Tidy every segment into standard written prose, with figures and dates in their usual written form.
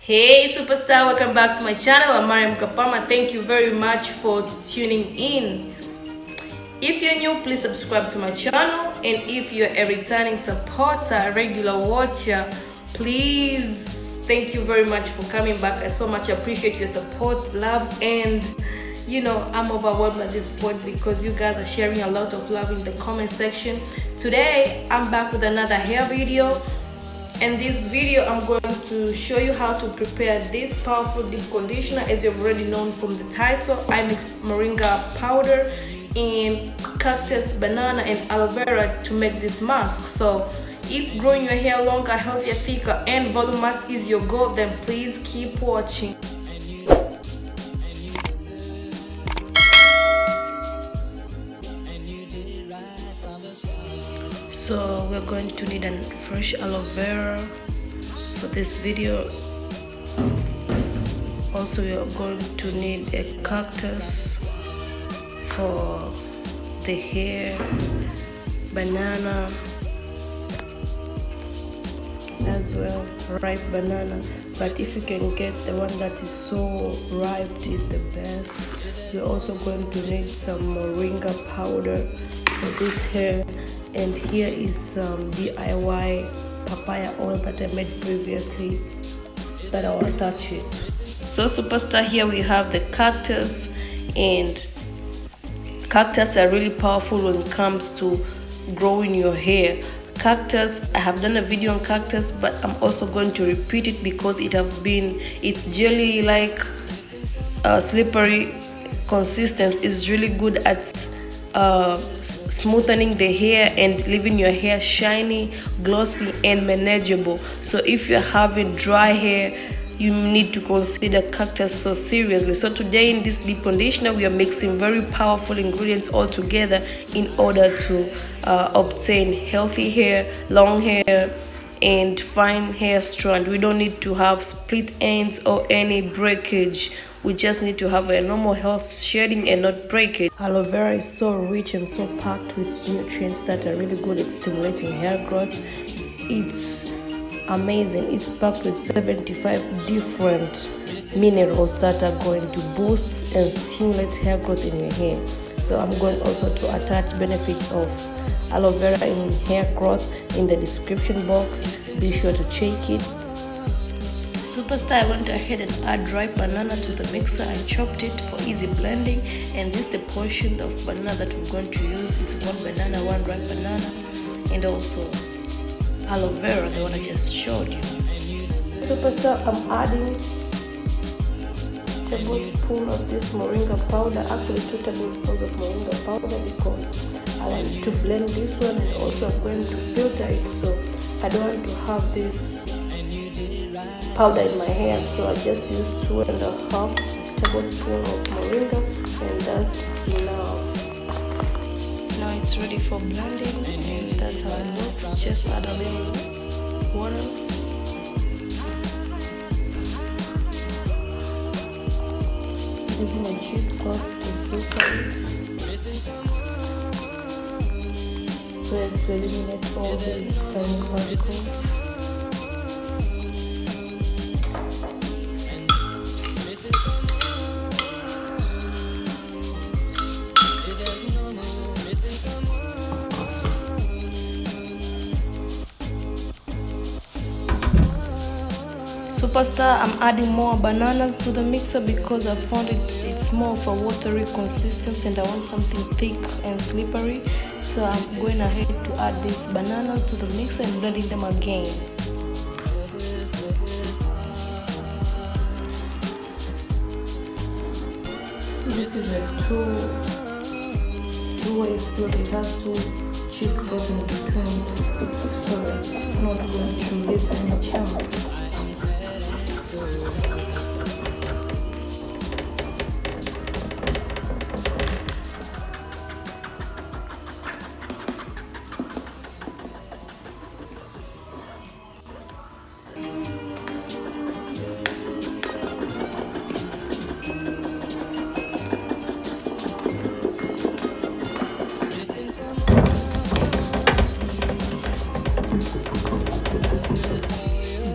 Hey superstar, welcome back to my channel. I'm Maryam Kapama. Thank you very much for tuning in. If you're new, please subscribe to my channel, and if you're a returning supporter, a regular watcher, please, thank you very much for coming back. I so much appreciate your support, love, and I'm overwhelmed at this point because you guys are sharing a lot of love in the comment section. Today I'm back with another hair video. In this video, I'm going to show you how to prepare this powerful deep conditioner. As you've already known from the title, I mix Moringa powder in cactus, banana, and aloe vera to make this mask. So if growing your hair longer, healthier, thicker, and voluminous is your goal, then please keep watching. So we're going to need a fresh aloe vera for this video. Also, we are going to need a cactus for the hair, banana as well, ripe banana. But if you can get the one that is so ripe, is the best. We're also going to need some moringa powder for this hair. And here is some DIY papaya oil that I made previously that I'll attach it. So superstar, here we have the cactus, and cactus are really powerful when it comes to growing your hair. Cactus, I have done a video on cactus, but I'm also going to repeat it because it's jelly like slippery consistent. It's really good at smoothing the hair and leaving your hair shiny, glossy, and manageable. So if you're having dry hair, you need to consider cactus so seriously. So today in this deep conditioner, we are mixing very powerful ingredients all together in order to obtain healthy hair, long hair, and fine hair strand. We don't need to have split ends or any breakage. We just need to have a normal health shading and not breakage. Aloe vera is so rich and so packed with nutrients that are really good at stimulating hair growth. It's amazing. It's packed with 75 different minerals that are going to boost and stimulate hair growth in your hair. So I'm going also to attach benefits of aloe vera in hair growth in the description box. Be sure to check it. Superstar, I went ahead and add ripe banana to the mixer and chopped it for easy blending. And this is the portion of banana that we're going to use. Is one banana, one ripe banana, and also aloe vera, the one I just showed you. Superstar, I'm adding a tablespoon of this moringa powder, actually 2 tablespoons of moringa powder, because I want to blend this one, and also I'm going to filter it, so I don't want to have this powder in my hair. So I just use 2.5 tablespoons of moringa, and that's enough. Now it's ready for blending, and that's how it looks. Just add a little water. Using a cheat cloth to filter it, so as to eliminate all these tiny particles. Superstar, I'm adding more bananas to the mixer because I found it's more of a watery consistency, and I want something thick and slippery. So I'm going ahead to add these bananas to the mixer and blending them again. This is a two-way float. It has 2 sheet cloths in between, so it's not going to leave any chance.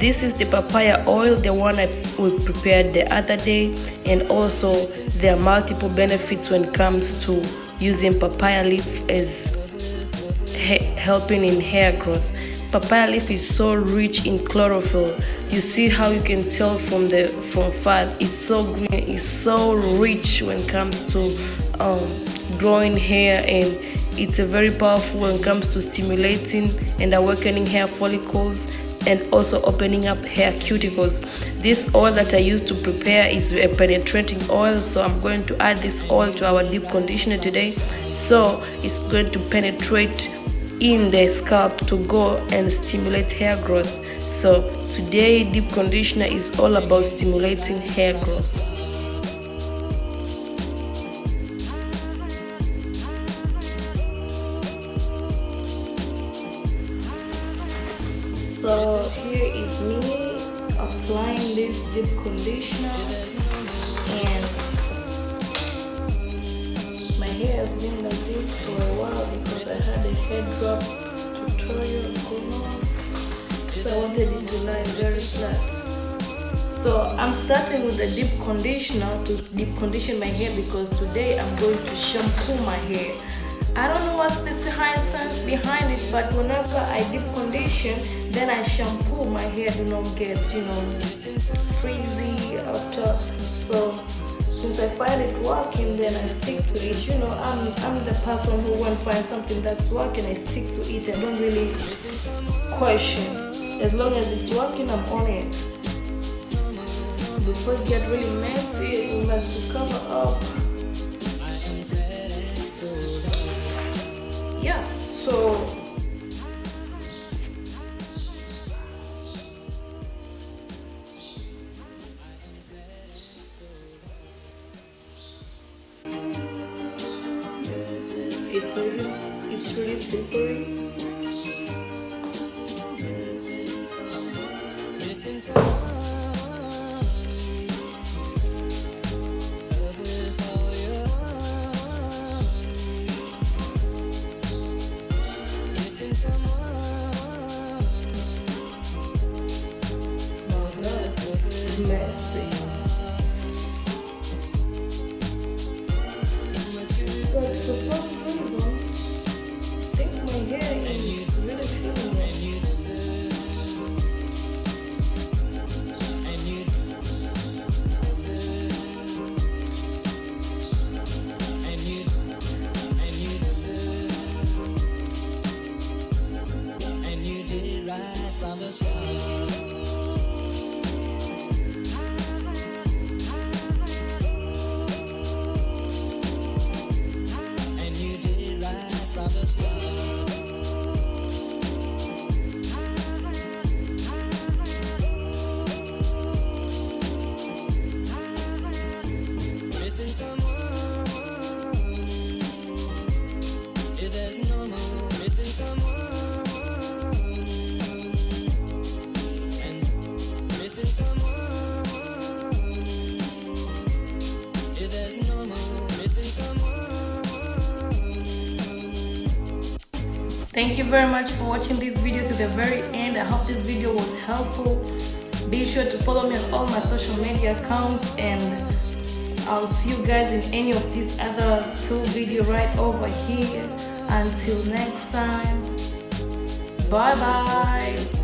This is the papaya oil, the one we prepared the other day, and also there are multiple benefits when it comes to using papaya leaf as helping in hair growth. Papaya leaf is so rich in chlorophyll. You see how you can tell from far. It's so green. It's so rich when it comes to growing hair, and it's a very powerful when it comes to stimulating and awakening hair follicles and also opening up hair cuticles. This oil that I use to prepare is a penetrating oil, so I'm going to add this oil to our deep conditioner today, so it's going to penetrate in the scalp to go and stimulate hair growth. So today deep conditioner is all about stimulating hair growth. So here is me applying this deep conditioner, and my hair has been like this for a while because I had a hair drop tutorial going on, so I wanted it to lie very flat. So I'm starting with the deep conditioner to deep condition my hair, because today I'm going to shampoo my hair. I don't know what's the science behind it, but whenever I deep condition, then I shampoo, my hair do not get, frizzy after. So since I find it working, then I stick to it. I'm the person who won't find something that's working, I stick to it. I don't really question. As long as it's working, I'm on it. Before it gets really messy, we have to cover up. Yeah, so it's really slippery. Messy. But for some reason, I think my hair is really feeling it. Thank you very much for watching this video to the very end. I hope this video was helpful. Be sure to follow me on all my social media accounts, and I'll see you guys in any of these other 2 videos right over here. Until next time, bye bye.